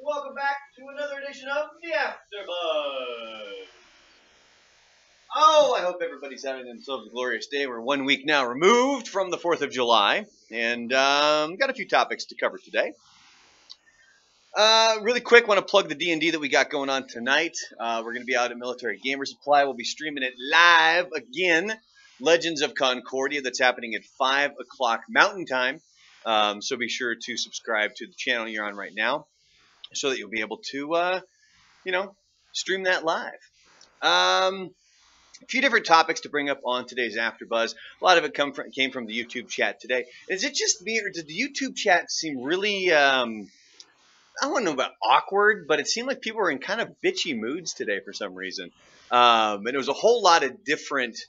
welcome back to another edition of the AfterBuzz. Oh, I hope everybody's having themselves a glorious day. We're 1 week now removed from the 4th of July, and got a few topics to cover today. Really quick, want to plug the D&D that we got going on tonight. We're going to be out at Military Gamer Supply. We'll be streaming it live again. Legends of Concordia, that's happening at 5 o'clock Mountain Time. So be sure to subscribe to the channel you're on right now so that you'll be able to, stream that live. A few different topics to bring up on today's AfterBuzz. A lot of it came from the YouTube chat today. Is it just me, or did the YouTube chat seem really, I don't know about awkward, but it seemed like people were in kind of bitchy moods today for some reason. And it was a whole lot of different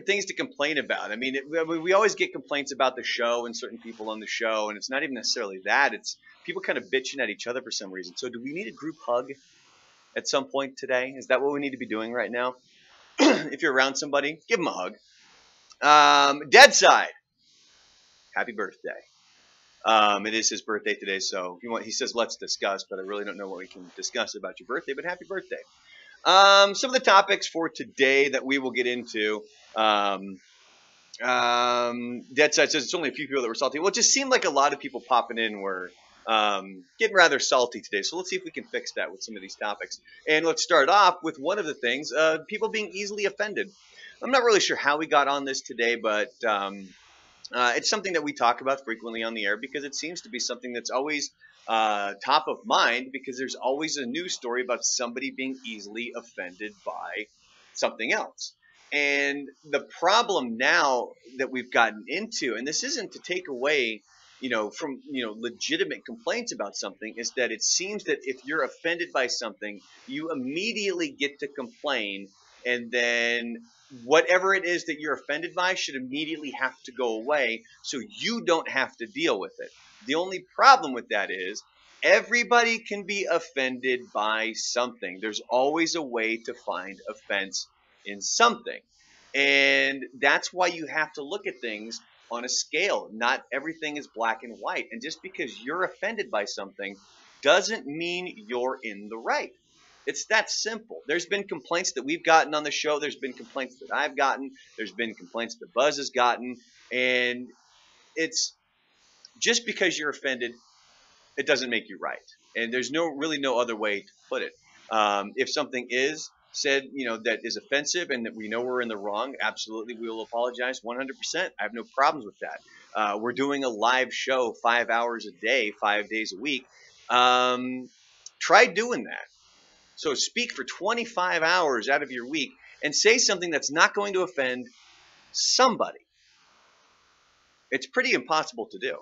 things to complain about. I mean, we always get complaints about the show and certain people on the show, and it's not even necessarily that. It's people kind of bitching at each other for some reason. So do we need a group hug at some point today? Is that what we need to be doing right now? If you're around somebody, give them a hug. Dead Side, happy birthday. It is his birthday today, so he says let's discuss, but I really don't know what we can discuss about your birthday, but happy birthday. Some of the topics for today that we will get into. Dead Side says it's only a few people that were salty. Well, it just seemed like a lot of people popping in were getting rather salty today. So let's see if we can fix that with some of these topics. And let's start off with one of the things, people being easily offended. I'm not really sure how we got on this today, but it's something that we talk about frequently on the air because it seems to be something that's always top of mind, because there's always a news story about somebody being easily offended by something else. And the problem now that we've gotten into, and this isn't to take away from legitimate complaints about something, is that it seems that if you're offended by something, you immediately get to complain, and then whatever it is that you're offended by should immediately have to go away so you don't have to deal with it. The only problem with that is everybody can be offended by something. There's always a way to find offense in something. And that's why you have to look at things on a scale. Not everything is black and white. And just because you're offended by something doesn't mean you're in the right. It's that simple. There's been complaints that we've gotten on the show. There's been complaints that I've gotten. There's been complaints that Buzz has gotten. And it's just because you're offended, it doesn't make you right. And there's really no other way to put it. If something is said, that is offensive and that we know we're in the wrong, absolutely, we will apologize 100%. I have no problems with that. We're doing a live show 5 hours a day, 5 days a week. Try doing that. So speak for 25 hours out of your week and say something that's not going to offend somebody. It's pretty impossible to do.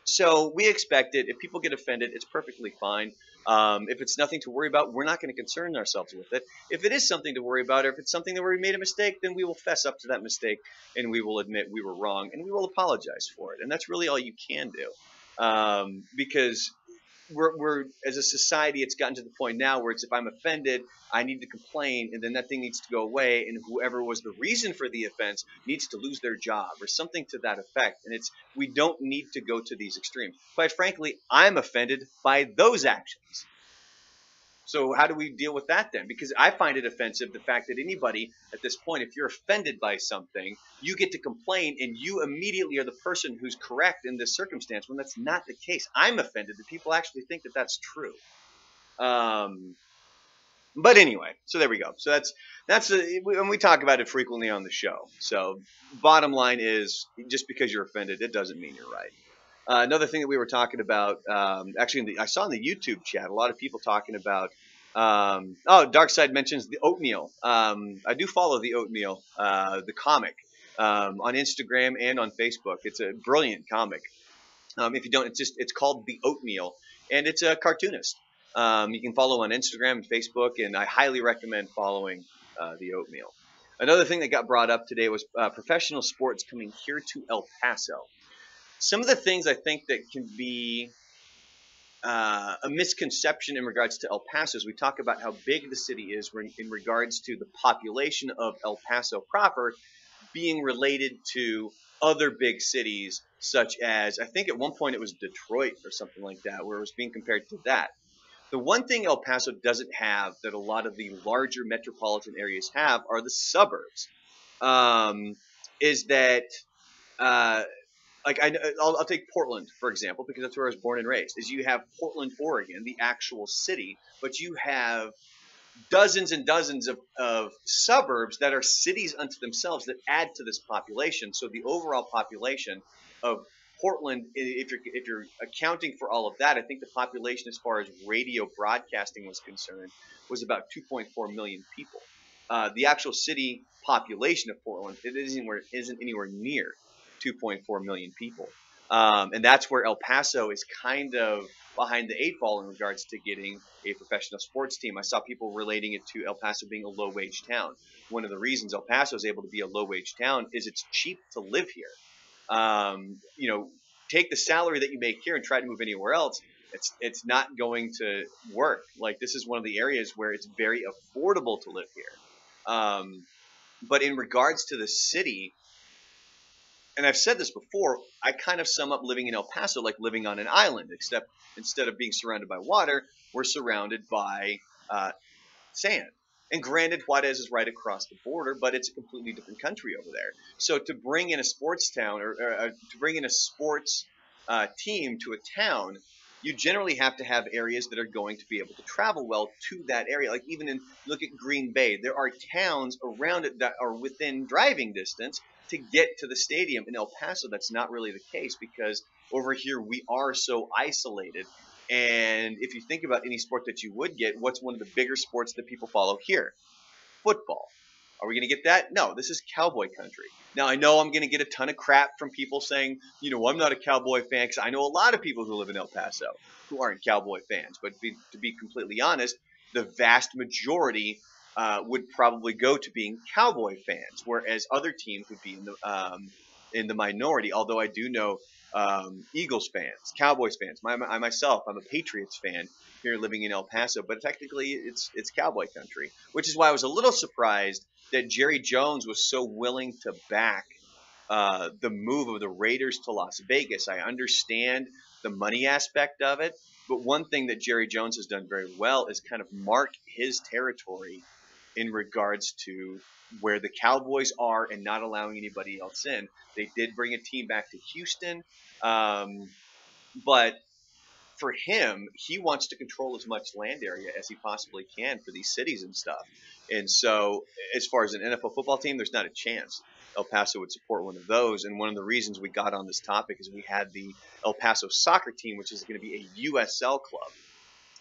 So we expect it. If people get offended, it's perfectly fine. If it's nothing to worry about, we're not going to concern ourselves with it. If it is something to worry about, or if it's something that we made a mistake, then we will fess up to that mistake and we will admit we were wrong and we will apologize for it. And that's really all you can do, because we're as a society, it's gotten to the point now where it's, if I'm offended, I need to complain, and then that thing needs to go away, and whoever was the reason for the offense needs to lose their job or something to that effect. And we don't need to go to these extremes. Quite frankly, I'm offended by those actions. So how do we deal with that then? Because I find it offensive, the fact that anybody at this point, if you're offended by something, you get to complain and you immediately are the person who's correct in this circumstance, when that's not the case. I'm offended that people actually think that that's true. But anyway, so there we go. So and we talk about it frequently on the show. So bottom line is, just because you're offended, it doesn't mean you're right. Another thing that we were talking about, actually, I saw in the YouTube chat a lot of people talking about. Darkside mentions the Oatmeal. I do follow the Oatmeal, the comic, on Instagram and on Facebook. It's a brilliant comic. If you don't, it's called The Oatmeal, and it's a cartoonist. You can follow on Instagram and Facebook, and I highly recommend following The Oatmeal. Another thing that got brought up today was professional sports coming here to El Paso. Some of the things I think that can be a misconception in regards to El Paso is we talk about how big the city is in regards to the population of El Paso proper being related to other big cities, such as, I think at one point it was Detroit or something like that, where it was being compared to that. The one thing El Paso doesn't have that a lot of the larger metropolitan areas have are the suburbs. Um, is that uh, like I'll take Portland for example because that's where I was born and raised. Is you have Portland, Oregon, the actual city, but you have dozens and dozens of suburbs that are cities unto themselves that add to this population. So the overall population of Portland, if you're accounting for all of that, I think the population as far as radio broadcasting was concerned was about 2.4 million people. The actual city population of Portland isn't anywhere near 2.4 million people, and that's where El Paso is kind of behind the eight ball in regards to getting a professional sports team. I saw people relating it to El Paso being a low wage town. One of the reasons El Paso is able to be a low wage town is it's cheap to live here. You know, take the salary that you make here and try to move anywhere else. It's not going to work. Like this is one of the areas where it's very affordable to live here. But in regards to the city, and I've said this before, I kind of sum up living in El Paso like living on an island, except instead of being surrounded by water, we're surrounded by sand. And granted, Juarez is right across the border, but it's a completely different country over there. So to bring in a sports town or to bring in a sports team to a town, you generally have to have areas that are going to be able to travel well to that area. Like even look at Green Bay, there are towns around it that are within driving distance to get to the stadium. In El Paso, that's not really the case because over here we are so isolated. And if you think about any sport that you would get, what's one of the bigger sports that people follow here? Football. Are we going to get that? No, this is cowboy country. Now, I know I'm going to get a ton of crap from people saying, you know, I'm not a cowboy fan because I know a lot of people who live in El Paso who aren't cowboy fans. But to be completely honest, the vast majority would probably go to being cowboy fans, whereas other teams would be in the minority. Although I do know Eagles fans, Cowboys fans. I myself, I'm a Patriots fan here living in El Paso, but technically it's cowboy country, which is why I was a little surprised that Jerry Jones was so willing to back the move of the Raiders to Las Vegas. I understand the money aspect of it, but one thing that Jerry Jones has done very well is kind of mark his territory in regards to where the Cowboys are and not allowing anybody else in. They did bring a team back to Houston, but for him, he wants to control as much land area as he possibly can for these cities and stuff. And so, as far as an NFL football team, there's not a chance El Paso would support one of those. And one of the reasons we got on this topic is we had the El Paso soccer team, which is going to be a USL club.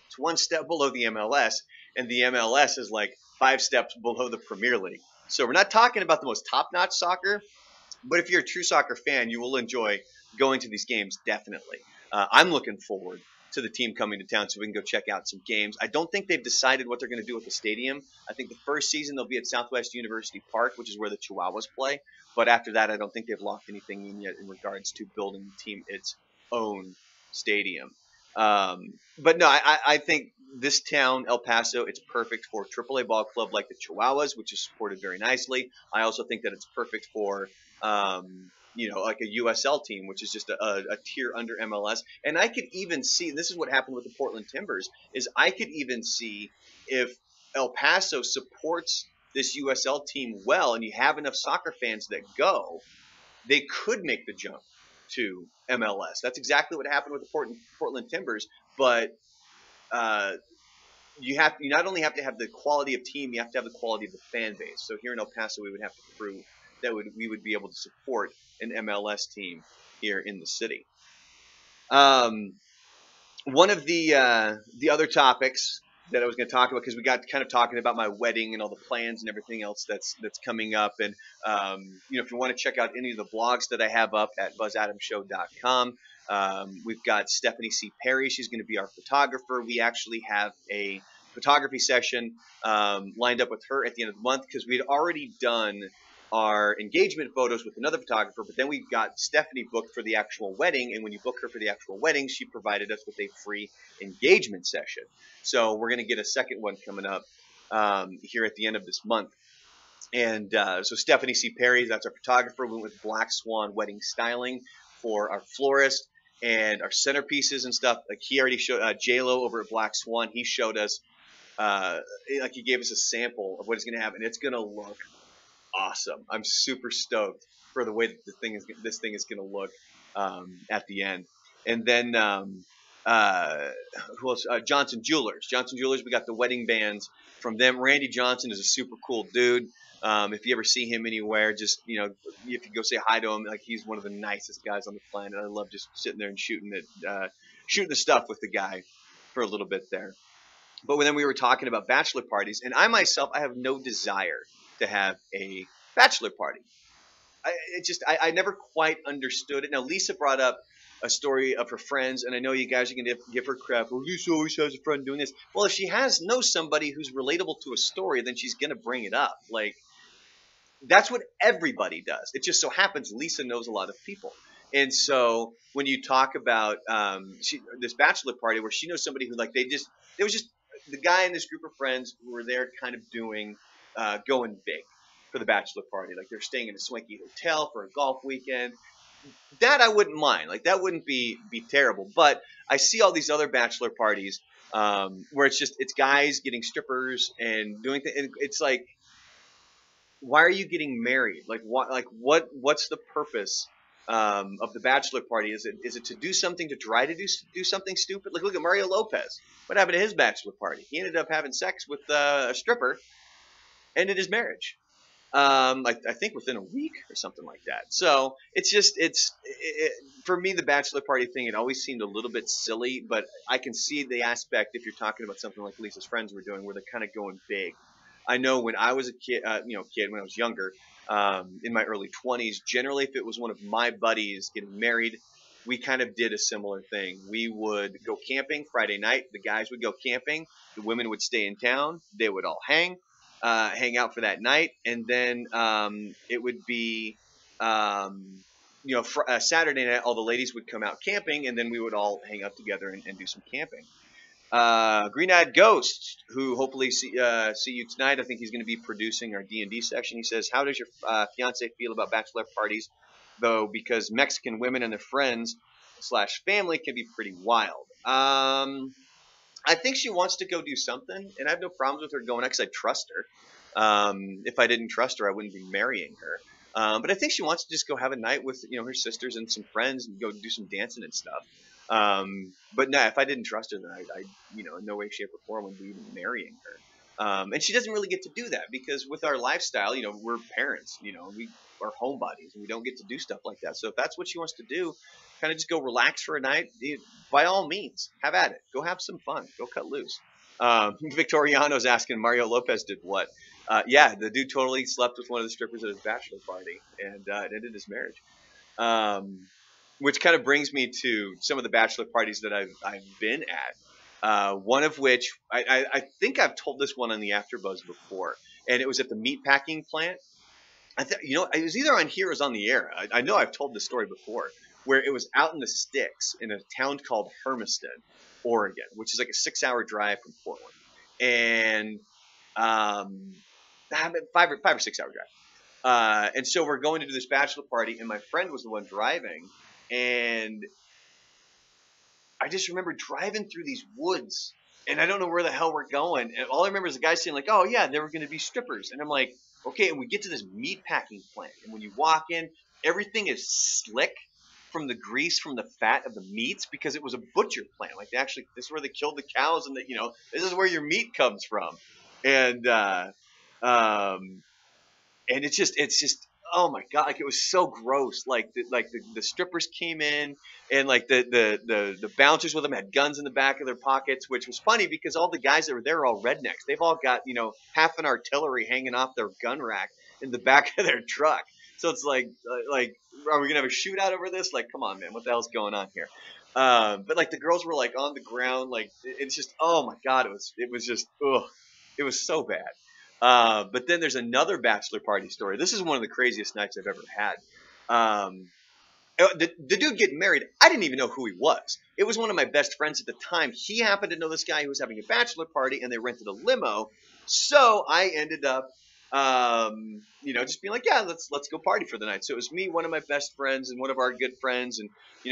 It's one step below the MLS, and the MLS is like 5 steps below the Premier League. So we're not talking about the most top-notch soccer, but if you're a true soccer fan, you will enjoy going to these games, definitely. I'm looking forward to the team coming to town so we can go check out some games. I don't think they've decided what they're going to do with the stadium. I think the first season they'll be at Southwest University Park, which is where the Chihuahuas play. But after that, I don't think they've locked anything in yet in regards to building the team its own stadium. But no, I think this town, El Paso, it's perfect for a AAA ball club like the Chihuahuas, which is supported very nicely. I also think that it's perfect for like a USL team, which is just a tier under MLS. And I could even see, this is what happened with the Portland Timbers, is I could even see if El Paso supports this USL team well and you have enough soccer fans that go, they could make the jump to MLS. That's exactly what happened with the Portland Timbers, but you not only have to have the quality of team, you have to have the quality of the fan base. So here in El Paso, we would have to prove that we would be able to support an MLS team here in the city. One of the other topics that I was going to talk about, because we got kind of talking about my wedding and all the plans and everything else that's coming up, and if you want to check out any of the blogs that I have up at buzzadamshow.com, we've got Stephanie C. Perry. She's going to be our photographer. We actually have a photography session lined up with her at the end of the month because we'd already done our engagement photos with another photographer, but then we got Stephanie booked for the actual wedding, and when you book her for the actual wedding, she provided us with a free engagement session. So we're going to get a second one coming up here at the end of this month. And so Stephanie C. Perry, that's our photographer. We went with Black Swan Wedding Styling for our florist and our centerpieces and stuff. Like he already showed J-Lo over at Black Swan. He showed us, like he gave us a sample of what he's going to have, and it's going to look awesome. I'm super stoked for the way that this thing is going to look at the end. And then who else? Johnson Jewelers. Johnson Jewelers. We got the wedding bands from them. Randy Johnson is a super cool dude. If you ever see him anywhere, just if you go say hi to him, like he's one of the nicest guys on the planet. I love just sitting there and shooting the stuff with the guy for a little bit there. But then we were talking about bachelor parties, and I myself, I have no desire to have a bachelor party. I never quite understood it. Now Lisa brought up a story of her friends, and I know you guys are going to give her crap. Well, Lisa always has a friend doing this. Well, if she knows somebody who's relatable to a story, then she's going to bring it up. Like, that's what everybody does. It just so happens Lisa knows a lot of people. And so when you talk about this bachelor party where she knows somebody who, like, it was just the guy and this group of friends who were there kind of doing going big for the bachelor party. Like, they're staying in a swanky hotel for a golf weekend. That I wouldn't mind. Like, that wouldn't be terrible. But I see all these other bachelor parties where it's guys getting strippers and doing things. And it's like, why are you getting married? Like, what's the purpose of the bachelor party? Is it to do something, to try to do something stupid? Like, look at Mario Lopez. What happened to his bachelor party? He ended up having sex with a stripper, ended his marriage. I think within a week or something like that. So for me, the bachelor party thing, it always seemed a little bit silly, but I can see the aspect if you're talking about something like Lisa's friends were doing, where they're kind of going big. I know when I was a kid, when I was younger, in my early 20s, generally if it was one of my buddies getting married, we kind of did a similar thing. We would go camping Friday night. The guys would go camping. The women would stay in town. They would all hang out for that night. And then it would be, Saturday night, all the ladies would come out camping, and then we would all hang out together and do some camping. Green-Eyed Ghost, who hopefully see you tonight. I think he's going to be producing our D&D section. He says, how does your fiance feel about bachelor parties, though, because Mexican women and their friends / family can be pretty wild? I think she wants to go do something, and I have no problems with her going because I trust her. If I didn't trust her, I wouldn't be marrying her. But I think she wants to just go have a night with her sisters and some friends and go do some dancing and stuff. But no, if I didn't trust her, then I in no way, shape, or form would be even marrying her. And she doesn't really get to do that because with our lifestyle, we're parents, we are homebodies and we don't get to do stuff like that. So if that's what she wants to do, kind of just go relax for a night, by all means, have at it. Go have some fun. Go cut loose. Victoriano's asking Mario Lopez did what? Yeah, the dude totally slept with one of the strippers at his bachelor party, and it ended his marriage. Which kind of brings me to some of the bachelor parties that I've been at. One of which I think I've told this one on the AfterBuzz before, and it was at the meatpacking plant. It was either on here or it was on the air. I know I've told this story before, where it was out in the sticks in a town called Hermiston, Oregon, which is like a 6-hour drive from Portland, and 5 or 6 hour drive. And so we're going to do this bachelor party, and my friend was the one driving, and I just remember driving through these woods, and I don't know where the hell we're going. And all I remember is the guy saying like, "Oh yeah, they were going to be strippers," and I'm like, "Okay." And we get to this meat packing plant, and when you walk in, everything is slick from the grease, from the fat of the meats, because it was a butcher plant. Like this is where they killed the cows, and this is where your meat comes from, and it's just oh my god, like it was so gross. Like the strippers came in, and like the bouncers with them had guns in the back of their pockets, which was funny because all the guys that were there are all rednecks. They've all got half an artillery hanging off their gun rack in the back of their truck. So it's like are we gonna have a shootout over this? Like, come on, man, what the hell's going on here? But like the girls were like on the ground, like it's just oh my god, it was just ugh, it was so bad. But then there's another bachelor party story. This is one of the craziest nights I've ever had. The dude getting married, I didn't even know who he was. It was one of my best friends at the time. He happened to know this guy who was having a bachelor party, and they rented a limo. So I ended up Just being like, yeah, let's go party for the night. So it was me, one of my best friends, and one of our good friends, and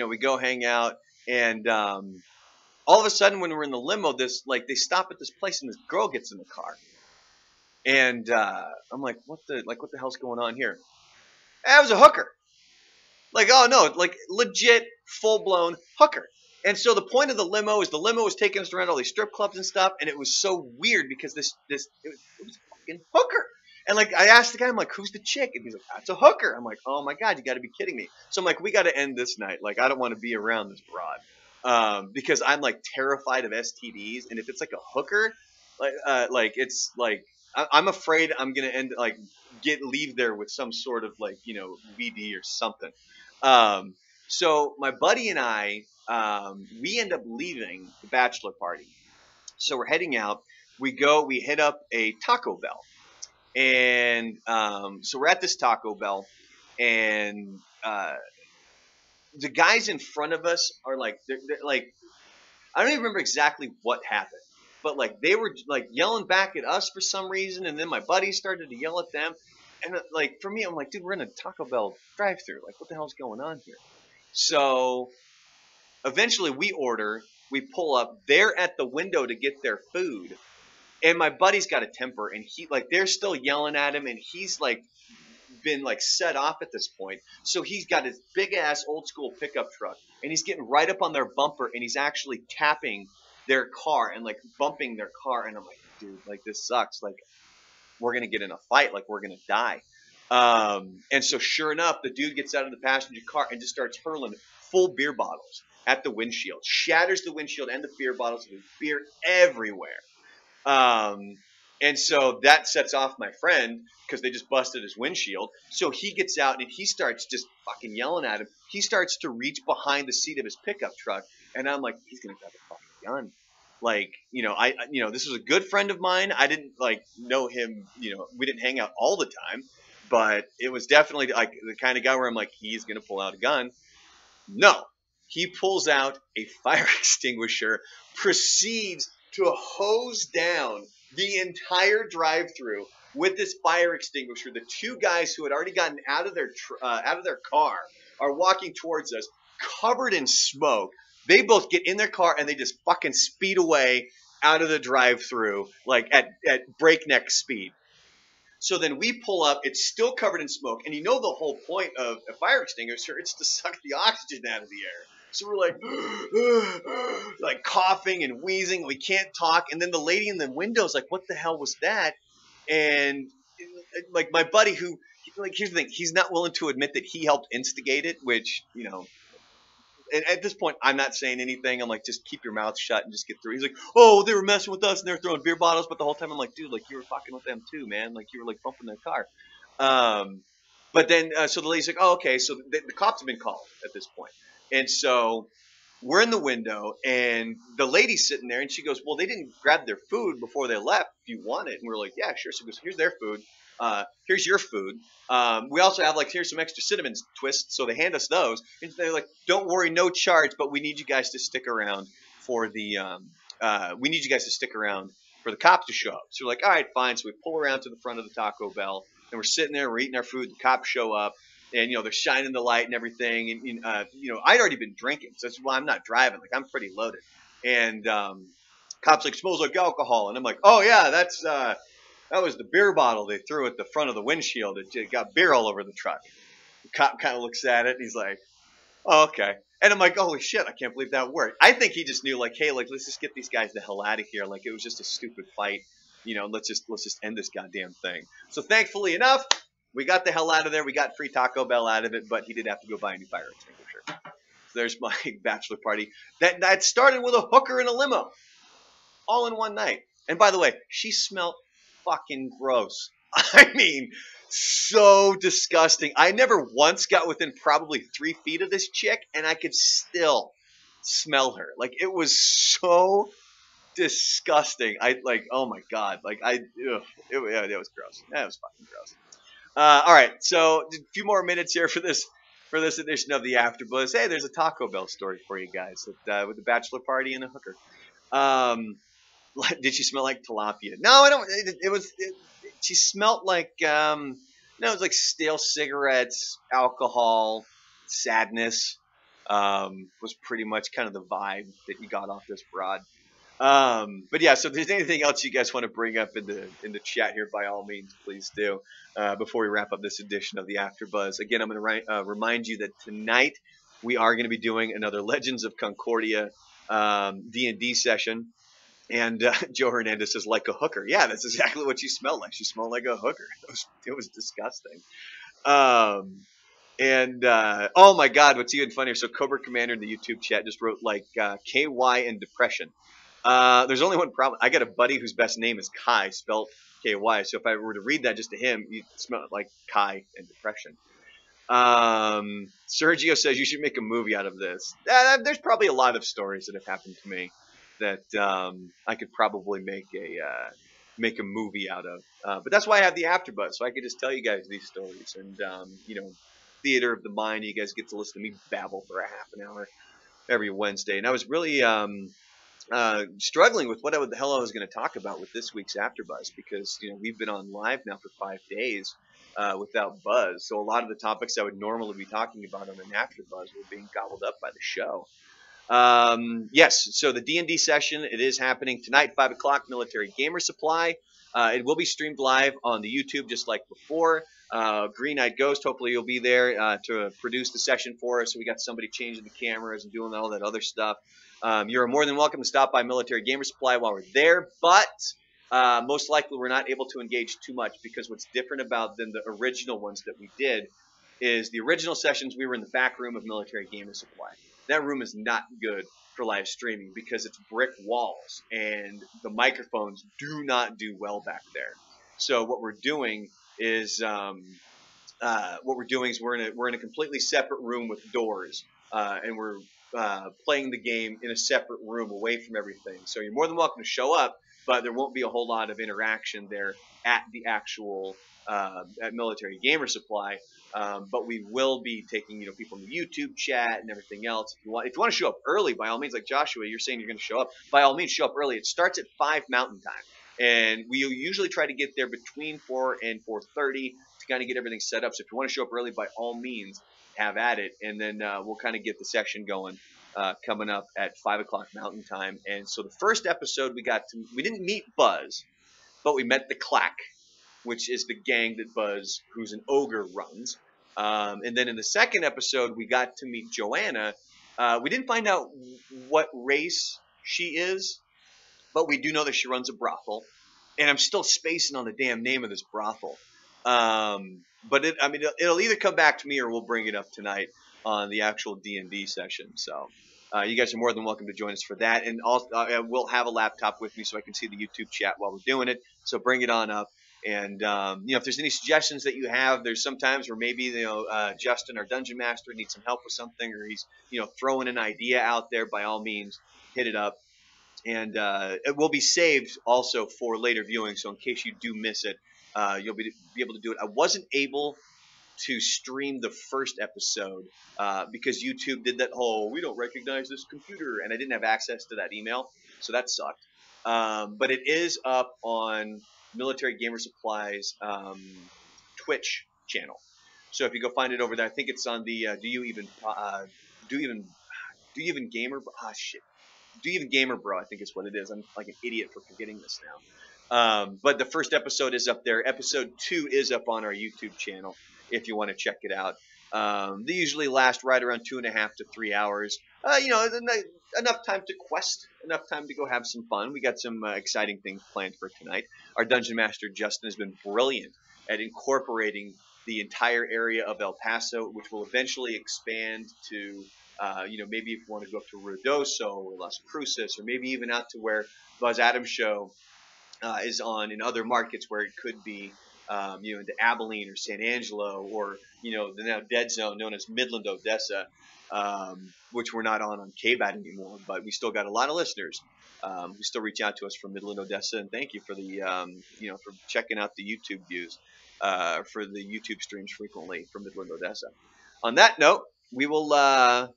we go hang out, and all of a sudden when we're in the limo, they stop at this place, and this girl gets in the car, and I'm like, what the hell's going on here? That was a hooker. Like, oh no, like legit full blown hooker. And so the point of the limo is the limo was taking us around all these strip clubs and stuff, and it was so weird because it was a fucking hooker. And like I asked the guy, I'm like, who's the chick? And he's like, that's a hooker. I'm like, oh my god, you got to be kidding me. So I'm like, we got to end this night. Like I don't want to be around this broad because I'm like terrified of STDs, and if it's like a hooker, it's like I'm afraid I'm gonna end like leave there with some sort of like VD or something. Um, so my buddy and I, we end up leaving the bachelor party. So we're heading out. We hit up a Taco Bell, and so we're at this Taco Bell, and the guys in front of us are like, they're like, I don't even remember exactly what happened, but like they were like yelling back at us for some reason, and then my buddies started to yell at them. And like for me, I'm like, dude, we're in a Taco Bell drive-through. Like, what the hell's going on here? So eventually, we pull up. They're at the window to get their food, and my buddy's got a temper, and they're still yelling at him, and he's like been like set off at this point. So he's got his big ass old school pickup truck, and he's getting right up on their bumper, and he's actually tapping their car and like bumping their car. And I'm like, dude, like this sucks. Like, we're going to get in a fight. Like, we're going to die. And so sure enough, the dude gets out of the passenger car and just starts hurling full beer bottles at the windshield, shatters the windshield and the beer bottles. There's beer everywhere. And so that sets off my friend because they just busted his windshield. So he gets out and he starts just fucking yelling at him. He starts to reach behind the seat of his pickup truck. And I'm like, he's going to grab a fucking gun. Like, this was a good friend of mine. I didn't like know him, we didn't hang out all the time, but it was definitely like the kind of guy where I'm like, he's going to pull out a gun. No, he pulls out a fire extinguisher, proceeds to hose down the entire drive-through with this fire extinguisher. The two guys who had already gotten out of their car are walking towards us, covered in smoke. They both get in their car and they just fucking speed away out of the drive-through, like at breakneck speed. So then we pull up. It's still covered in smoke, and the whole point of a fire extinguisher, it's to suck the oxygen out of the air. So we're like, like coughing and wheezing. We can't talk. And then the lady in the window is like, what the hell was that? And like my buddy who, like, here's the thing. He's not willing to admit that he helped instigate it, which, at this point, I'm not saying anything. I'm like, just keep your mouth shut and just get through. He's like, oh, they were messing with us and they were throwing beer bottles. But the whole time I'm like, dude, like you were fucking with them too, man. Like you were like bumping their car. But then, so the lady's like, oh, okay. So the cops have been called at this point. And so we're in the window and the lady's sitting there and she goes, well, they didn't grab their food before they left if you want it. And we're like, yeah, sure. So she goes, here's their food. Here's your food. We also have here's some extra cinnamon twists. So they hand us those. And they're like, don't worry, no charge, but we need you guys to stick around for the cops to show up. So we're like, all right, fine. So we pull around to the front of the Taco Bell and we're sitting there, we're eating our food. The cops show up. And, they're shining the light and everything. And, I'd already been drinking. So that's why I'm not driving. Like, I'm pretty loaded. And cops like, smells like alcohol. And I'm like, oh, yeah, that was the beer bottle they threw at the front of the windshield. It got beer all over the truck. The cop kind of looks at it. And he's like, oh, okay. And I'm like, holy shit, I can't believe that worked. I think he just knew, like, hey, like, let's just get these guys the hell out of here. Like, it was just a stupid fight. Let's just end this goddamn thing. So thankfully enough, we got the hell out of there. We got free Taco Bell out of it, but he did have to go buy a new fire extinguisher. So there's my bachelor party. That started with a hooker in a limo, all in one night. And by the way, she smelled fucking gross. I mean, so disgusting. I never once got within probably 3 feet of this chick, and I could still smell her. Like, it was so disgusting. Oh my god. It was gross. That was fucking gross. All right, so a few more minutes here for this edition of the AfterBuzz. Hey, there's a Taco Bell story for you guys with the bachelor party and a hooker. Did she smell like tilapia? No, I don't. she smelt like it was like stale cigarettes, alcohol, sadness. Was pretty much kind of the vibe that you got off this broad. But yeah, so if there's anything else you guys want to bring up in the chat here, by all means, please do. Before we wrap up this edition of the AfterBuzz, again, I'm going to remind you that tonight we are going to be doing another Legends of Concordia D&D session. And Joe Hernandez says, like a hooker. Yeah, that's exactly what she smelled like. She smelled like a hooker. It was disgusting. Oh my God, what's even funnier? So Cobra Commander in the YouTube chat just wrote like KY and depression. There's only one problem. I got a buddy whose best name is Kai, spelled KY. So if I were to read that just to him, you'd smell it like Kai and depression. Sergio says you should make a movie out of this. There's probably a lot of stories that have happened to me that I could probably make a movie out of. But that's why I have the AfterBuzz, so I could just tell you guys these stories. And theater of the mind, you guys get to listen to me babble for a half an hour every Wednesday. And I was really struggling with what the hell I was going to talk about with this week's AfterBuzz, because we've been on live now for 5 days without Buzz. So a lot of the topics I would normally be talking about on an AfterBuzz were being gobbled up by the show. Yes, so the D&D session, it is happening tonight, 5 o'clock, Military Gamer Supply. It will be streamed live on the YouTube just like before. Green Eyed Ghost, hopefully you'll be there to produce the session for us. So we got somebody changing the cameras and doing all that other stuff. You're more than welcome to stop by Military Gamer Supply while we're there, but most likely we're not able to engage too much, because what's different about than the original ones that we did is the original sessions we were in the back room of Military Gamer Supply. That room is not good for live streaming because it's brick walls and the microphones do not do well back there. So what we're doing is we're in a completely separate room with doors, and we're playing the game in a separate room away from everything. So you're more than welcome to show up, but there won't be a whole lot of interaction there at the actual at Military Gamer Supply. But we will be taking people in the YouTube chat and everything else. If you want to show up early, by all means, like Joshua, you're saying you're going to show up. By all means, show up early. It starts at 5 Mountain Time, and we usually try to get there between 4 and 4:30 to kind of get everything set up. So if you want to show up early, by all means, have at it, and then we'll kind of get the session going coming up at 5 o'clock Mountain Time. And so the first episode we didn't meet Buzz, but we met the KLAQ, which is the gang that Buzz, who's an ogre, runs. And then in the second episode, we got to meet Joanna. We didn't find out what race she is, but we do know that she runs a brothel. And I'm still spacing on the damn name of this brothel. But it'll either come back to me or we'll bring it up tonight on the actual D&D session. So you guys are more than welcome to join us for that. And also, we'll have a laptop with me so I can see the YouTube chat while we're doing it. So bring it on up. And if there's any suggestions that you have, there's sometimes where maybe Justin, our dungeon master, needs some help with something, or he's throwing an idea out there. By all means, hit it up, and it will be saved also for later viewing. So in case you do miss it, you'll be able to do it. I wasn't able to stream the first episode because YouTube did that whole "we don't recognize this computer," and I didn't have access to that email, so that sucked. But it is up on Military Gamer Supply's Twitch channel. So if you go find it over there, I think it's on the Do You Even Gamer? Do You Even Gamer Bro, I think is what it is. I'm like an idiot for forgetting this now. But the first episode is up there. Episode 2 is up on our YouTube channel if you want to check it out. They usually last right around 2.5 to 3 hours. Enough time to quest, enough time to go have some fun. We got some exciting things planned for tonight. Our Dungeon Master, Justin, has been brilliant at incorporating the entire area of El Paso, which will eventually expand to, maybe if you want to go up to Ruidoso or Las Cruces, or maybe even out to where Buzz Adams' show is on in other markets where it could be, into Abilene or San Angelo, or, the now dead zone known as Midland, Odessa. Which we're not on KBAT anymore, but we still got a lot of listeners who still reach out to us from Midland, Odessa, and thank you for the for checking out the YouTube views for the YouTube streams frequently from Midland, Odessa. On that note, we will I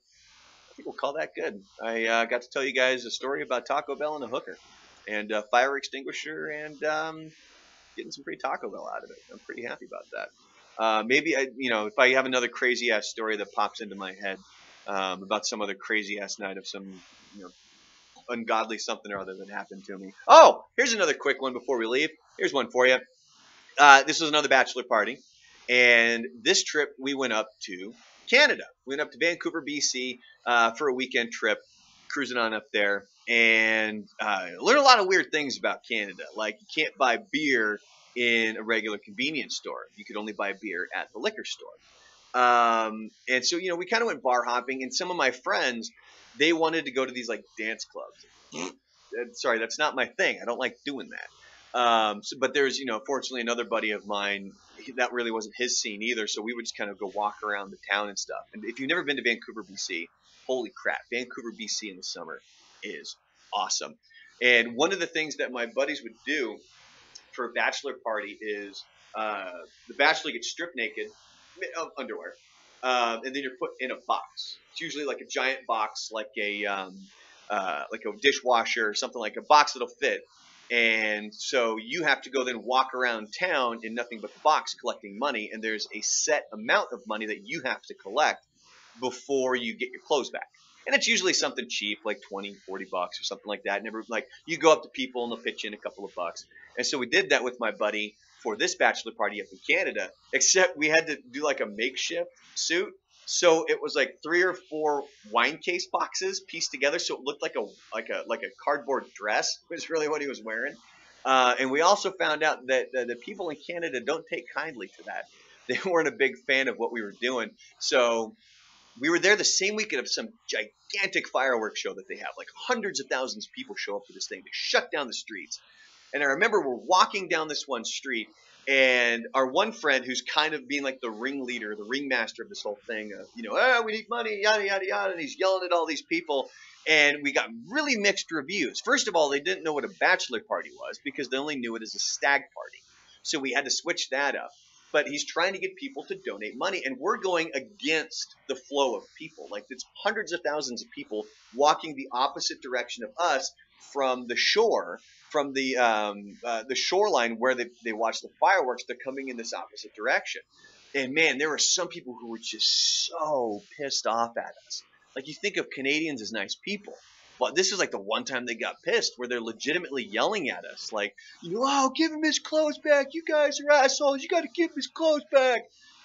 think we'll call that good. I got to tell you guys a story about Taco Bell and a hooker, and a fire extinguisher, and getting some free Taco Bell out of it. I'm pretty happy about that. Maybe if I have another crazy ass story that pops into my head about some other crazy ass night of some ungodly something or other that happened to me. Oh, here's another quick one before we leave. Here's one for you. This was another bachelor party, and this trip we went up to Canada. We went up to Vancouver, BC, for a weekend trip, cruising on up there, and learned a lot of weird things about Canada. Like you can't buy beer in a regular convenience store. You could only buy beer at the liquor store. And so we kind of went bar hopping, and some of my friends, they wanted to go to these like dance clubs. Sorry, that's not my thing. I don't like doing that. But there's, fortunately another buddy of mine, that really wasn't his scene either. So we would just kind of go walk around the town and stuff. And if you've never been to Vancouver, BC, holy crap, Vancouver, BC in the summer is awesome. And one of the things that my buddies would do for a bachelor party is the bachelor gets stripped naked of underwear, and then you're put in a box. It's usually like a giant box, like a dishwasher or something, like a box that'll fit. And so you have to go then walk around town in nothing but the box collecting money, and there's a set amount of money that you have to collect before you get your clothes back. And it's usually something cheap, like 20, 40 bucks or something like that. Never like you go up to people and they'll pitch in a couple of bucks. And so we did that with my buddy for this bachelor party up in Canada, except we had to do like a makeshift suit. So it was like 3 or 4 wine case boxes pieced together, so it looked like a cardboard dress. Was really what he was wearing. And we also found out that the people in Canada don't take kindly to that. They weren't a big fan of what we were doing. So we were there the same weekend of some gigantic fireworks show that they have. Like hundreds of thousands of people show up to this thing. They shut down the streets. And I remember we're walking down this one street, and our one friend, who's kind of being like the ringleader, the ringmaster of this whole thing, we need money, yada, yada, yada. And he's yelling at all these people. And we got really mixed reviews. First of all, they didn't know what a bachelor party was because they only knew it as a stag party. So we had to switch that up. But he's trying to get people to donate money, and we're going against the flow of people. Like it's hundreds of thousands of people walking the opposite direction of us from the shore, from the shoreline where they watch the fireworks. They're coming in this opposite direction. And man, there were some people who were just so pissed off at us. Like you think of Canadians as nice people. But this is like the one time they got pissed where they're legitimately yelling at us. Like, oh, give him his clothes back. You guys are assholes. You got to give him his clothes back.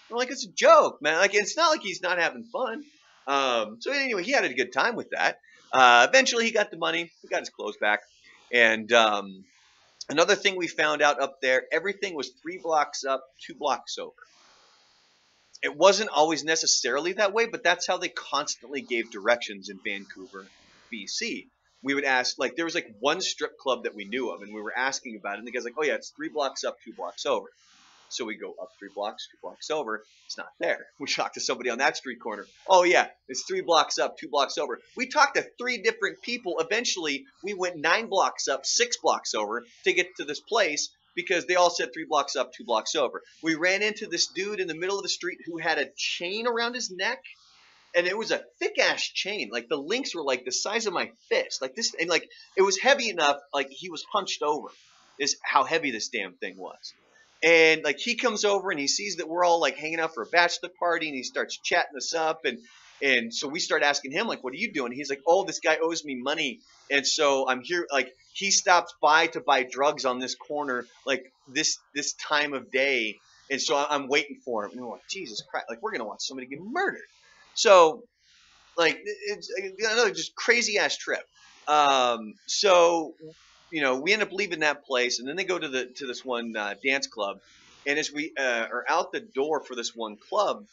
I'm like, it's a joke, man. Like, it's not like he's not having fun. So anyway, he had a good time with that. Eventually he got the money. He got his clothes back. And another thing we found out up there, everything was 3 blocks up, 2 blocks over. It wasn't always necessarily that way, but that's how they constantly gave directions in Vancouver, BC. We would ask, like, there was like one strip club that we knew of, and we were asking about it, and the guy's like, oh yeah, it's 3 blocks up, 2 blocks over. So we go up 3 blocks, 2 blocks over. It's not there. We talk to somebody on that street corner. Oh yeah, it's 3 blocks up, 2 blocks over. We talked to 3 different people. Eventually, we went 9 blocks up, 6 blocks over to get to this place because they all said 3 blocks up, 2 blocks over. We ran into this dude in the middle of the street who had a chain around his neck. And it was a thick ass chain. Like the links were like the size of my fist. Like this, and like it was heavy enough, like he was hunched over, is how heavy this damn thing was. And like he comes over and he sees that we're all like hanging out for a bachelor party, and he starts chatting us up, and so we start asking him like, what are you doing? And he's like, oh, this guy owes me money, and so I'm here. Like he stops by to buy drugs on this corner, like this time of day, and so I'm waiting for him. And we're like, Jesus Christ, like we're gonna watch somebody get murdered. So like it's another just crazy ass trip. So we end up leaving that place, and then they go to this one dance club. And as we are out the door for this one club,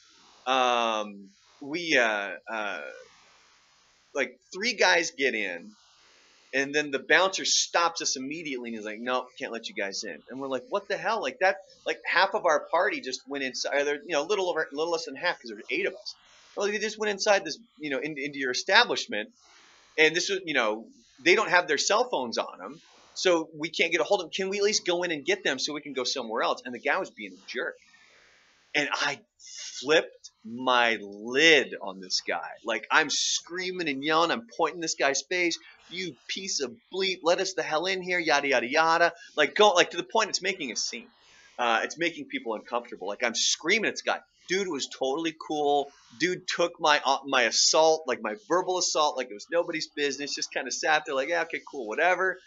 we like 3 guys get in, and then the bouncer stops us immediately, and he's like, "No, can't let you guys in." And we're like, "What the hell?" Like that, like half of our party just went inside. A little less than half because there were 8 of us. Well, they just went inside this, into your establishment, and this was, they don't have their cell phones on them, so we can't get a hold of them. Can we at least go in and get them so we can go somewhere else? And the guy was being a jerk, and I flipped my lid on this guy. Like I'm screaming and yelling, I'm pointing this guy's face. you piece of bleep, let us the hell in here, yada yada yada. Like go like to the point it's making a scene. It's making people uncomfortable. Like I'm screaming at this guy. Dude was totally cool. Dude took my assault, like my verbal assault, like it was nobody's business. Just kind of sat there, like, yeah, okay, cool, whatever.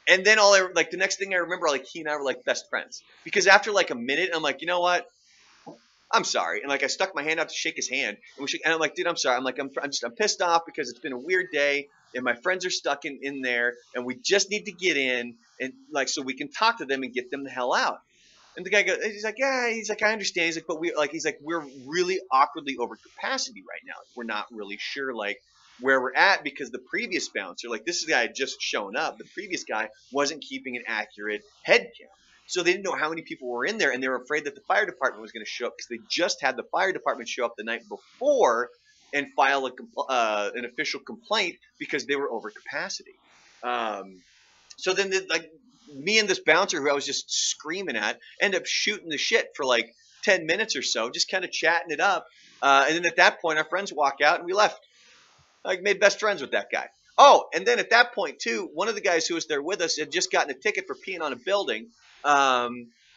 And then like the next thing I remember, like he and I were like best friends because after like a minute, I'm like, you know what? I'm sorry. And like I stuck my hand out to shake his hand, and I'm like, dude, I'm sorry. I'm like, I'm pissed off because it's been a weird day, and my friends are stuck in there, and we just need to get in, and like so we can talk to them and get them the hell out. And the guy goes, he's like, yeah, he's like, I understand. He's like, but he's like, we're really awkwardly over capacity right now. We're not really sure like where we're at because the previous bouncer, like this guy had just shown up. The previous guy wasn't keeping an accurate head count. So they didn't know how many people were in there, and they were afraid that the fire department was going to show up because they just had the fire department show up the night before and file an official complaint because they were over capacity. So then, like me and this bouncer who I was just screaming at ended up shooting the shit for like 10 minutes or so, just kind of chatting it up. And then at that point, our friends walk out and we left. Like made best friends with that guy. Oh, and then at that point too, one of the guys who was there with us had just gotten a ticket for peeing on a building.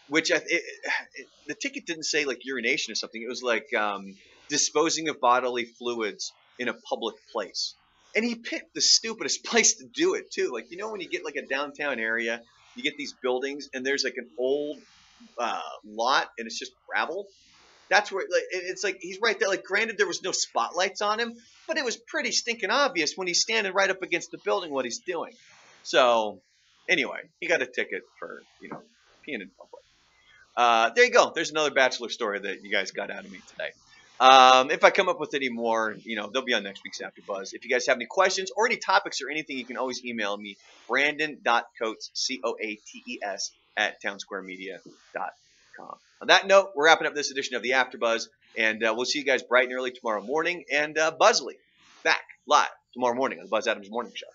Which the ticket didn't say like urination or something. It was like disposing of bodily fluids in a public place. And he picked the stupidest place to do it too. Like, you know, when you get like a downtown area, you get these buildings and there's like an old lot and it's just gravel. That's where like, it's like he's right there. Like, granted, there was no spotlights on him, but it was pretty stinking obvious when he's standing right up against the building what he's doing. So anyway, he got a ticket for, peeing in public. There you go. There's another Bachelor story that you guys got out of me today. If I come up with any more, they'll be on next week's AfterBuzz. If you guys have any questions or any topics or anything, you can always email me, brandon.coates, COATES, @townsquaremedia.com. On that note, we're wrapping up this edition of the AfterBuzz, and we'll see you guys bright and early tomorrow morning. And Buzzley back live tomorrow morning on the Buzz Adams Morning Show.